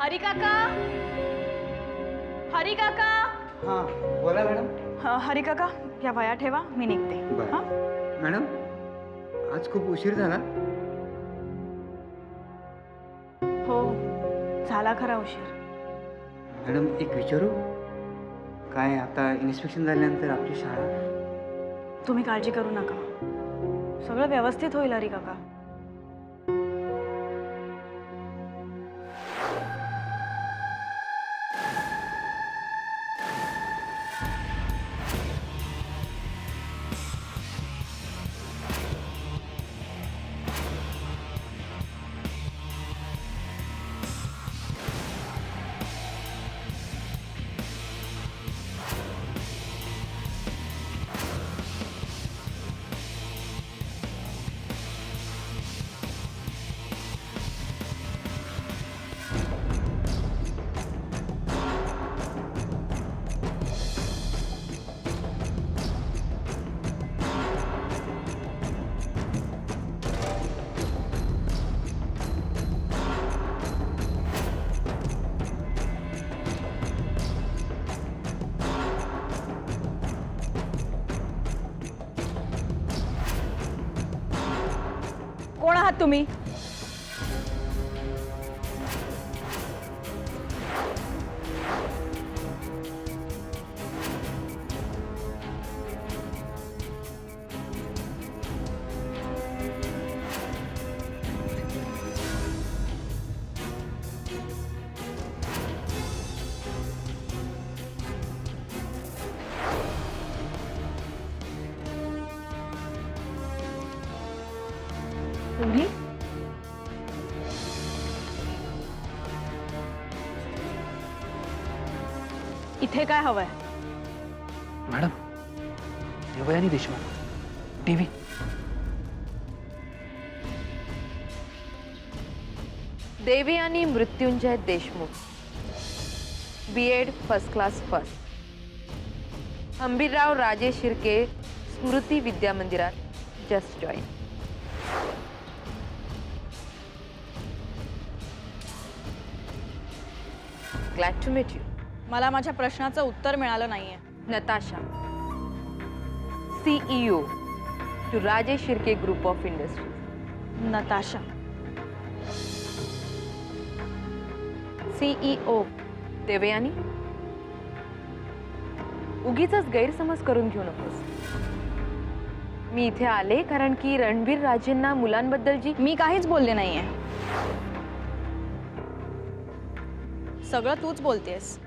हरी काका, हरी काका. हां बोला मॅडम. हरी काका, या वया ठेवा, मी निघते. हां मॅडम, आज खूप उशीर झाला. हो, झाला खरा उशीर. मॅडम एक विचारू? काय आता इन्स्पेक्शन झाल्यानंतर आपली शाळा? तुम्ही काळजी करू नका, सगळं व्यवस्थित होईल हरी काका. कोण आहात तुम्ही? तुम्ही? इथे काय हवंय? Madam, Devyani Deshmukh, TV. Devyani Mrityunjay Deshmukh, B.Ed first class first. Ambirrao Raje Shirke Smruti Vidya मंदिरात just join. Glad to meet you. मला माझ्या प्रश्नाचं उत्तर मिळालं नाहीये. Natasha, CEO to Raje Shirke group of industries. Natasha. CEO Devyani, उगीचच गैरसमज करून घेऊ नकोस. मी इथे आले कारण की रणबीर राजेंना मुलांबद्दल जी मी काहीच बोलले नाहीये. सगळं तूच बोलतेस.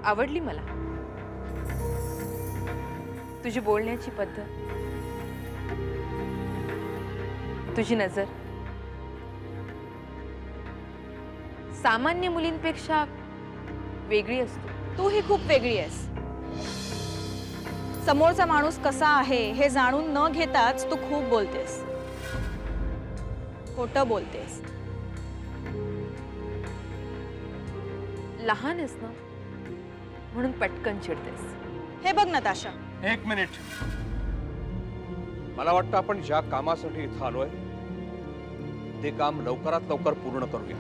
आवडली मला तुझी बोलण्याची पद्धत, तुझी नजर. सामान्य मुलींपेक्षा वेगळी असतो. तू ही खूप वेगळी आहेस. समोरचा माणूस कसा आहे हे जाणून न घेताच तू खूप बोलतेस, खोटं बोलतेस. लहान आहेस ना म्हणून पटकन चिडतेस. हे बघ नताशा, एक मिनिट. मला वाटतं आपण ज्या कामासाठी इथं आलोय ते काम लवकरात लवकर पूर्ण करूया.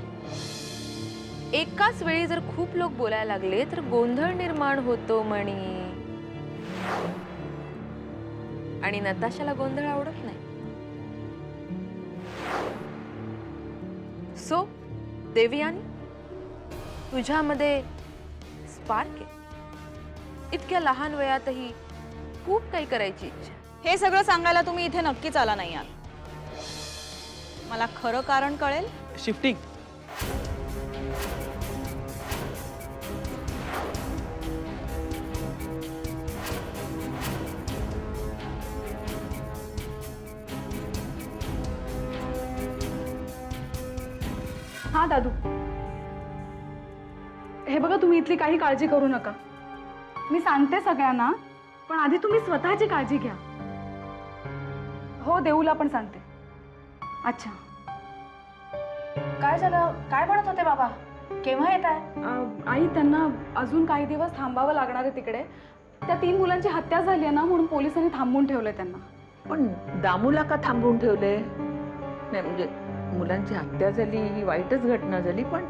एकाच वेळी जर खूप लोक बोलायला लागले तर गोंधळ निर्माण होतो म्हणे. आणि नताशाला गोंधळ आवडत नाही. सो देवयानी, तुझ्यामध्ये स्पार्क आहे. इतक्या लहान वयातही खूप काही करायची इच्छा. हे सगळं सांगायला तुम्ही इथे नक्कीच आला नाही आहात. मला खरं कारण कळेल. शिफ्टिंग. हा दादू, हे बघा, तुम्ही इथली काही काळजी करू नका. मी सांगते सगळ्यांना, पण आधी तुम्ही स्वतःची काळजी घ्या. हो, देऊला पण सांगते. अच्छा, काय झालं? काय म्हणत होते बाबा? केव्हा येत आहे? आई, त्यांना अजून काही दिवस थांबावं लागणार आहे तिकडे. त्या 3 मुलांची हत्या झाली आहे ना, म्हणून पोलिसांनी थांबवून ठेवलंय त्यांना. पण दामूला का थांबवून ठेवले? नाही म्हणजे मुलांची हत्या झाली ही वाईटच घटना झाली, पण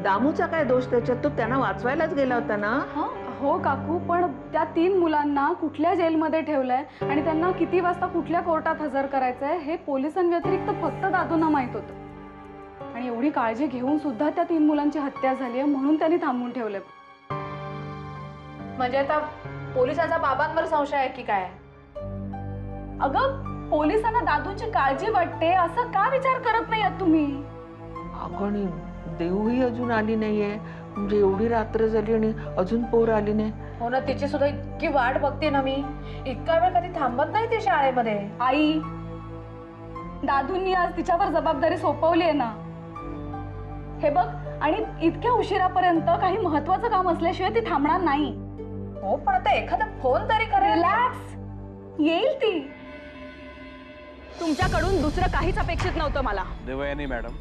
दामूचा काय दोष त्याच्यात? तो त्यांना वाचवायलाच गेला होता ना. हो काकू, पण त्या 3 मुलांना कुठल्या जेलमध्ये ठेवलंय आणि त्यांना किती वाजता कुठल्या कोर्टात हजर करायचंय हे पोलिसांव्यतिरिक्त फक्त दादूंना माहित होतं. आणि एवढी काळजी घेऊन सुद्धा त्या 3 मुलांची हत्या झाली आहे म्हणून त्यांनी थांबवून ठेवलंय. म्हणजे आता पोलिसांचा बाबांवर संशय आहे की काय? अगं, पोलिसांना दादूची काळजी वाटते असं का विचार करत नाही आहात तुम्ही? अगं, देऊही अजून आली नाहीये. म्हणजे एवढी रात्र झाली आणि अजून पोर आली नाही. हो ना, तिची सुद्धा इतकी वाट बघते ना मी. इतका वेळ कधी थांबत नाही ती शाळेमध्ये. आई, दादूंनी आज तिच्यावर जबाबदारी सोपवली आहे ना. हे बघ, आणि इतक्या उशिरापर्यंत काही महत्वाचं काम असल्याशिवाय ती थांबणार नाही. हो, पण आता एखादा फोन तरी करेल. रिलॅक्स, येईल ती. तुमच्याकडून दुसरं काहीच अपेक्षित नव्हतं मला. देवयानी मॅडम,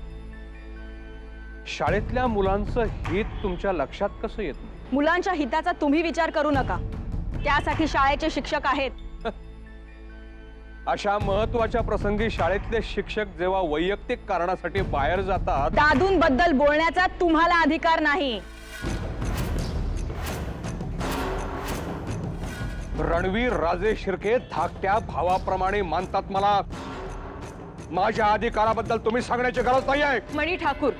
शाळेतल्या मुलांचं हित तुमच्या लक्षात कसं येत नाही? मुलांच्या हिताचा तुम्ही विचार करू नका. त्यासाठी शाळेचे शिक्षक आहेत. अशा महत्वाच्या प्रसंगी शाळेतले शिक्षक जेव्हा वैयक्तिक कारणासाठी बाहेर जातात, दादूंबद्दल बोलण्याचा तुम्हाला अधिकार नाही. रणवीर राजे शिर्के धाकट्या भावाप्रमाणे मानतात मला. माझ्या अधिकाराबद्दल तुम्ही सांगण्याची गरज नाही आहे. मणी ठाकूर,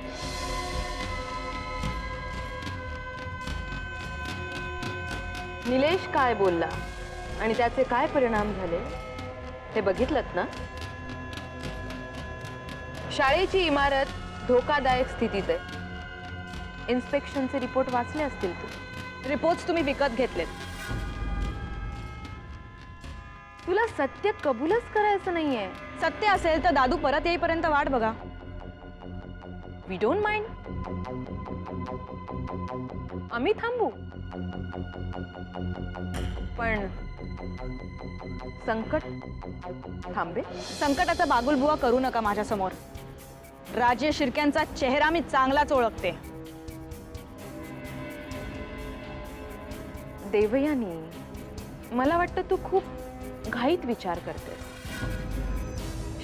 निलेश काय बोलला आणि त्याचे काय परिणाम झाले हे बघितलंत ना. शाळेची इमारत धोकादायक स्थितीत आहे. इन्स्पेक्शनचे रिपोर्ट वाचले असतील तू. रिपोर्ट्स तुम्ही विकत घेतलेत. तुला सत्य कबूलच करायचं नाहीये. सत्य असेल तर दादू परत येईपर्यंत वाट बघा. We don't mind. आम्ही थांबू, पण संकट थांबे. संकटाचा बागुलबुवा करू नका माझ्या समोर. राजे शिर्क्यांचा चेहरा मी चांगलाच ओळखते. देवयानी, मला वाटतं तू खूप घाईत विचार करतेस.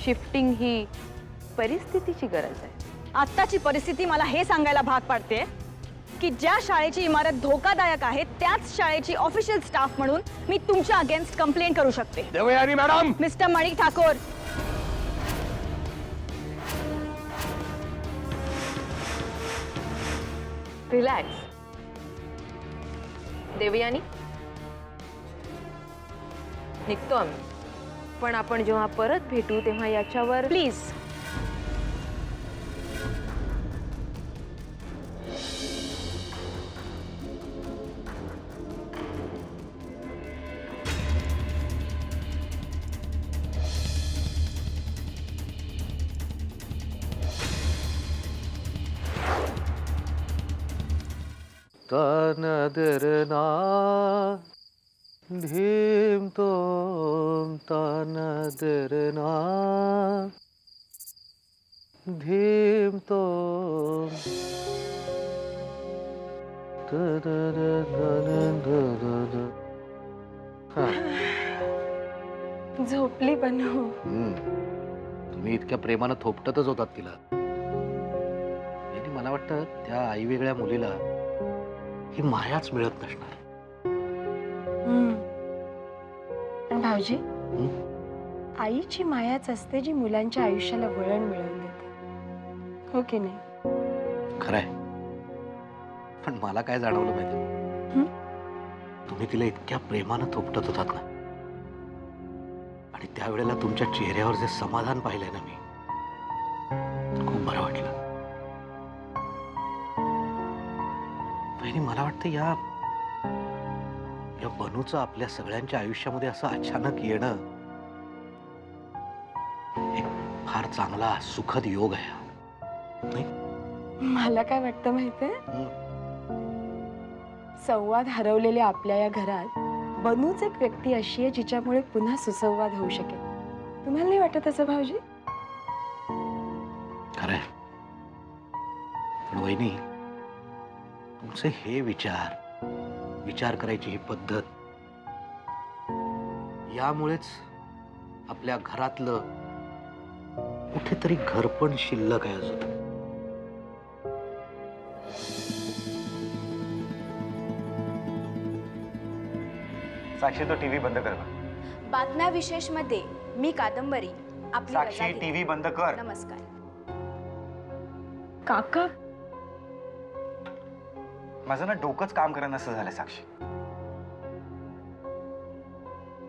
शिफ्टिंग ही परिस्थितीची गरज आहे. आत्ताची परिस्थिती मला हे सांगायला भाग पाडते की ज्या शाळेची इमारत धोकादायक आहे त्याच शाळेची ऑफिशियल स्टाफ म्हणून मी तुमच्या अगेन्स्ट कंप्लेंट करू शकते. Devyani madam, mister Manik Thakur, relax. Devyani, निघतो आम्ही, पण आपण जेव्हा परत भेटू तेव्हा याच्यावर प्लीज. तानदरना धीम तोम तानदरना धीम तोम झोपली बनू. तुम्ही इतक्या प्रेमानं थोपटतच होतात तिला. मला वाटतं त्या आई वेगळ्या मुलीला ही मायाच मिळत नसणार. पण भाऊजी, आईची मायाच असते जी मुलांच्या आयुष्याला वळण मिळवून देते, हो की नाही? खरंय, पण मला काय जाणवलं माहिती, तुम्ही तिला इतक्या प्रेमानं थोपटत होतात ना, आणि त्यावेळेला तुमच्या चेहऱ्यावर जे समाधान पाहिलंय ना मी, खूप बरं वाटलं. बहिणी, मला वाटतं या बनूचं आपल्या सगळ्यांच्या आयुष्यामध्ये असं अचानक येणं एक फार चांगला सुखद योग आहे, नाही? मला काय वाटतं माहितीये, संवाद हरवलेल्या आपल्या या घरात बनूच एक व्यक्ती अशी आहे जिच्यामुळे पुन्हा सुसंवाद होऊ शकेल. तुम्हाला नाही वाटत असं भाऊजी? खरंय, पण वहिनी, तुमचे हे विचार करायची ही पद्धत, यामुळेच आपल्या घरातलं कुठेतरी घर पण शिल्लक आहे अजून. साक्षी तो टीव्ही बंद कर. बातम्या विशेष मध्ये मी कादंबरी आपली रजा साक्षी घेते. टीव्ही बंद कर. नमस्कार. काका माझं ना डोकंच काम करणं असं झालं साक्षी.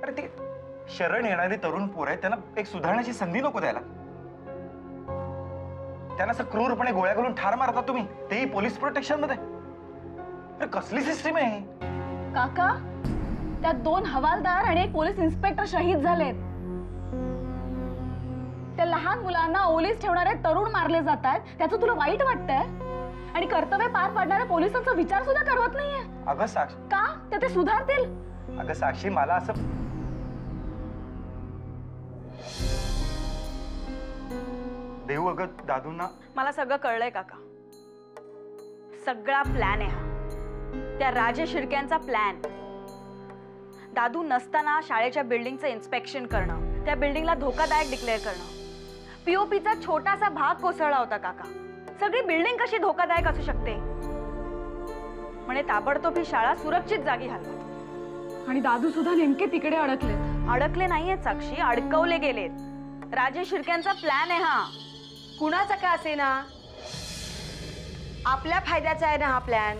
अरे ते शरण येणारी तरुण पोर आहे, त्यांना एक सुधारण्याची संधी नको द्यायला. त्यांना असं क्रूरपणे गोळ्या घालून ठार मारता तुम्ही, तेही पोलीस प्रोटेक्शन मध्ये. अरे कसली सिस्टीम आहे? काका त्यात 2 हवालदार आणि 1 पोलीस इन्स्पेक्टर शहीद झालेत. त्या लहान मुलांना ओलीस ठेवणारे तरुण मारले जात आहेत, त्याचं तुला वाईट वाटतंय? आणि कर्तव्य पार पाडणाऱ्या पोलिसांचा विचार सुद्धा करवत नाहीये अगं साक्षी, का? ते सुधारतील? अगं साक्षी, मला असं देऊ अगं दादूंना. मला सगळं कळलंय काका. सगळा प्लॅन आहे हा. त्या राजे शिर्क्यांचा प्लॅन. दादू नसताना शाळेच्या बिल्डिंगचं इन्स्पेक्शन करणं, त्या बिल्डिंगला धोकादायक डिक्लेअर करणं. पीओपीचा छोटासा भाग कोसळला होता काका. सगळी बिल्डिंग कशी धोकादायक असू शकते? म्हणे ताबडतोब ही शाळा सुरक्षित जागी हलवा. आणि दादू सुद्धा नेमके तिकडे अडकलेत. अडकले नाहीयेत साक्षी, अडकवले गेलेत. राजे शिर्क्यांचा प्लॅन आहे हा. कुणाचा का असे ना, आपल्या फायद्याचा आहे ना हा प्लॅन.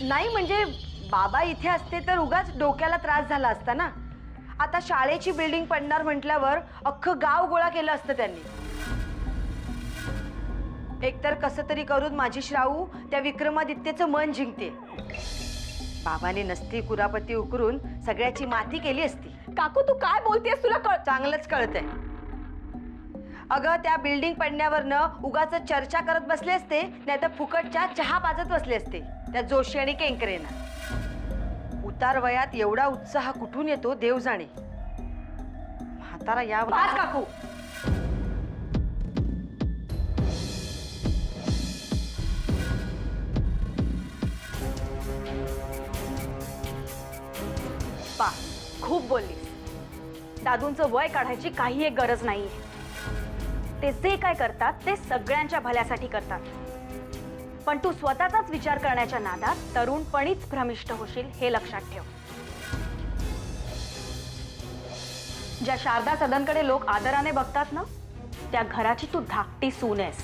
नाही म्हणजे बाबा इथे असते तर उगाच डोक्याला त्रास झाला असता ना. आता शाळेची बिल्डिंग पडणार म्हटल्यावर अख्खं गाव गोळा केलं असतं त्यांनी. एकतर कसं तरी करून माझी श्राऊ त्या विक्रमादित्यचं मन जिंकते. बाबाने नसती कुरापती उकरून सगळ्याची माती केली असती. काकू तू काय बोलतेस? तुला चांगलंच कळतंय. अगं त्या बिल्डिंग पडण्यावरनं उगाच चर्चा करत बसले असते, नाही तर फुकटच्या चहा पाजत बसले असते त्या जोशी आणि केंकरेंना. उतार वयात एवढा उत्साह कुठून येतो देव जाणे. म्हातारा या काकू. पा खूप बोललीस. दादूंचं वय काढायची काही एक गरज नाहीये. ते जे काय करतात ते सगळ्यांच्या भल्यासाठी करतात. पण तू स्वतःचाच विचार करण्याच्या नादात तरुणपणीच भ्रमिष्ट होशील, हे लक्षात ठेव. ज्या शारदा सदनकडे लोक आदराने बघतात ना, त्या घराची तू धाकटी सून आहेस.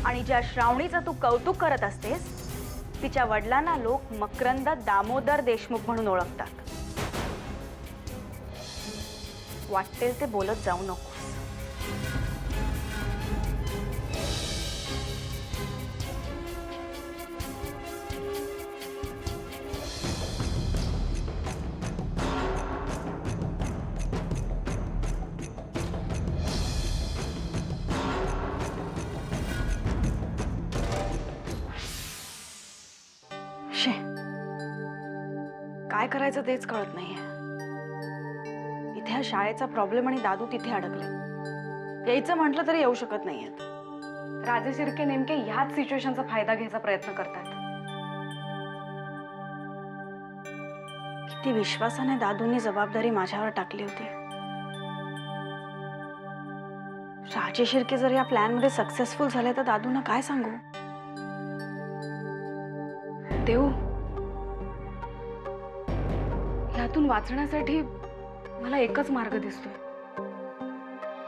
आणि ज्या श्रावणीचं तू कौतुक करत असतेस, तिच्या वडिलांना लोक मकरंद दामोदर देशमुख म्हणून ओळखतात. वाटेल ते बोलत जाऊ नकोस. शे, काय करायचं तेच कळत नाहीये. इथे हा शाळेचा प्रॉब्लेम आणि दादू तिथे अडकले. यायचं म्हटलं तरी येऊ शकत नाहीयेत. राजे शिर्के नेमके ह्याच सिच्युएशनचा फायदा घ्यायचा प्रयत्न करतात. किती विश्वासाने दादूंनी जबाबदारी माझ्यावर टाकली होती. राजे शिर्के जर या प्लॅन मध्ये सक्सेसफुल झाले तर दादूंना काय सांगू? देव, यातून वाचण्यासाठी मला एकच मार्ग दिसतोय.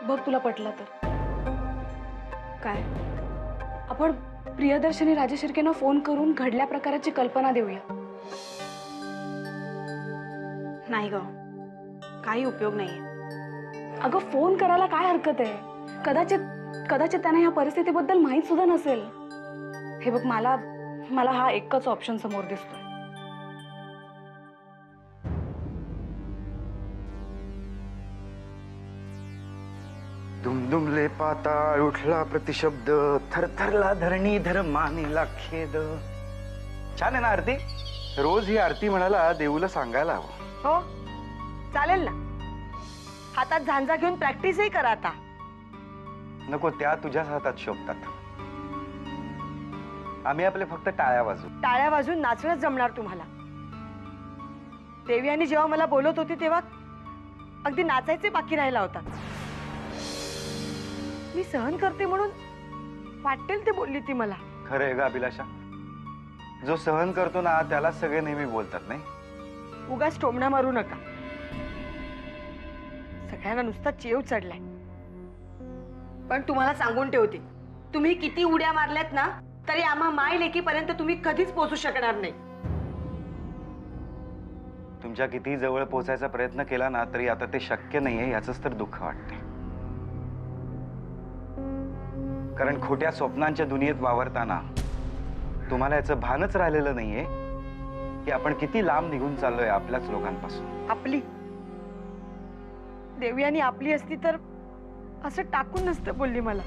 बघ तुला पटलं तर. काय? आपण प्रियदर्शनी राजे शिर्केंना फोन करून घडल्या प्रकाराची कल्पना देऊया. नाही ग, काही उपयोग नाहीये. अगं फोन करायला काय हरकत आहे? कदाचित त्यांना ह्या परिस्थितीबद्दल माहीत सुद्धा नसेल. हे बघ, मला हा एकच ऑप्शन समोर दिसतोय. दुमदुमले पाताळ उठला प्रतिशब्द, थरथरला धरणी धर्मानीला खेद. छान आहे ना आरती? रोज ही आरती म्हणाला देऊला सांगायला हवं. हो चालेल ना. हातात झांजा घेऊन प्रॅक्टिसही करा आता. नको, त्या तुझ्याच हातात शोभतात. आम्ही आपले फक्त टाळ्या वाजवू. टाळ्या वाजून नाचणंच जमणार तुम्हाला. देवी यांनी जेव्हा मला बोलत होती तेव्हा अगदी नाचायचे बाकी राहिला होता. मी सहन करते म्हणून वाटेल ते बोलली ती मला. खरं आहे ग अभिलाषा, जो सहन करतो ना त्याला सगळे नेहमी बोलतात, नाही? उगाच टोमणा मारू नका. सगळ्यांना नुसता चेव चढलाय. पण तुम्हाला सांगून ठेवते, तुम्ही किती उड्या मारल्यात ना तरी आम्हा माय लेकीपर्यंत तुम्ही कधीच पोहोचू शकणार नाही. तुमच्या किती जवळ पोहोचायचा प्रयत्न केला ना तरी आता ते शक्य नाहीये याचंच तर दुःख वाटते. कारण खोट्या स्वप्नांच्या दुनियेत वावरताना तुम्हाला याचं भानच राहिलेलं नाहीये की आपण किती लांब निघून चाललोय आपल्याच लोकांपासून. आपली देवयानी आपली असती तर असं टाकून नसतं बोलली मला.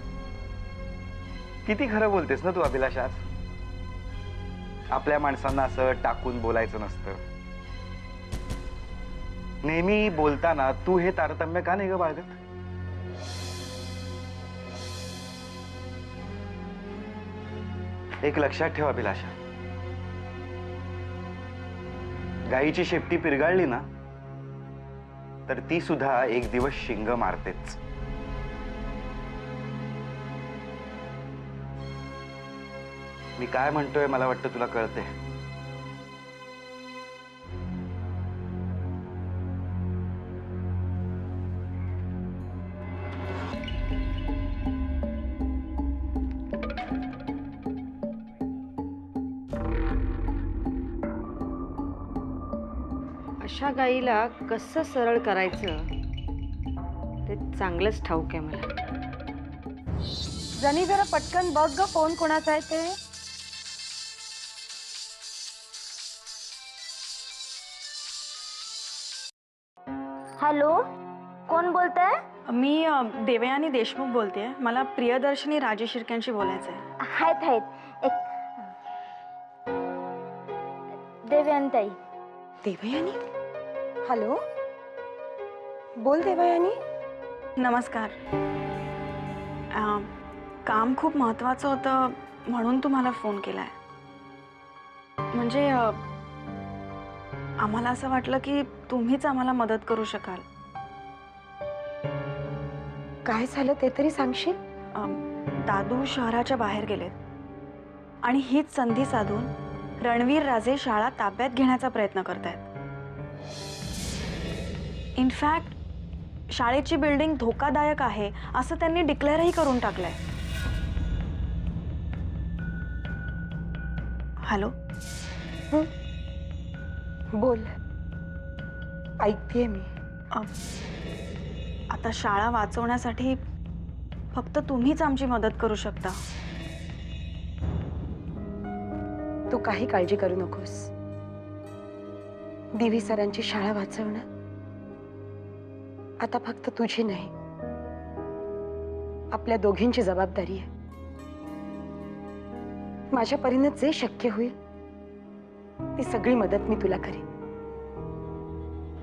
किती खरं बोलतेस ना तू अभिलाष. आज आपल्या माणसांना असं टाकून बोलायचं नसतं. नेहमी बोलताना तू हे तारतम्य का नाही ग बाळगत? एक लक्षात ठेव अभिलाषा, गायीची शेपटी पिरगाळली ना तर ती सुद्धा एक दिवस शिंग मारतेच. मी काय म्हणतोय मला वाटतं तुला कळते. अशा गाईला कसं सरळ करायचं ते चांगलंच ठाऊक आहे मला. जनी जरा पटकन बघ ग फोन कोणाचा आहे ते. हॅलो, कोण बोलतंय? मी देवयानी देशमुख बोलतेय. मला प्रियदर्शनी राजे शिर्क्यांशी बोलायचं आहे. आहेत एक देवयानी ताई. देवयानी? हॅलो, बोल देवयानी. नमस्कार. काम खूप महत्वाचं होतं म्हणून तुम्हाला फोन केलाय. म्हणजे आम्हाला असं वाटलं की तुम्हीच आम्हाला मदत करू शकाल. काय झालं ते तरी सांगशील? दादू शहराच्या बाहेर गेलेत आणि हीच संधी साधून रणवीर राजे शाळा ताब्यात घेण्याचा प्रयत्न करतायत. इनफॅक्ट शाळेची बिल्डिंग धोकादायक आहे असं त्यांनी डिक्लेअरही करून टाकलंय. हॅलो, बोल, ऐकतेय मी. आता शाळा वाचवण्यासाठी फक्त तुम्हीच आमची मदत करू शकता. तू काही काळजी करू नकोस. दिवी सरांची शाळा वाचवणं आता फक्त तुझी नाही, आपल्या दोघींची जबाबदारी आहे. माझ्या परीने जे शक्य होईल ती सगळी मदत मी तुला करेन.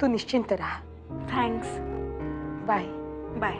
तू निश्चिंत राहा. थँक्स. बाय. बाय.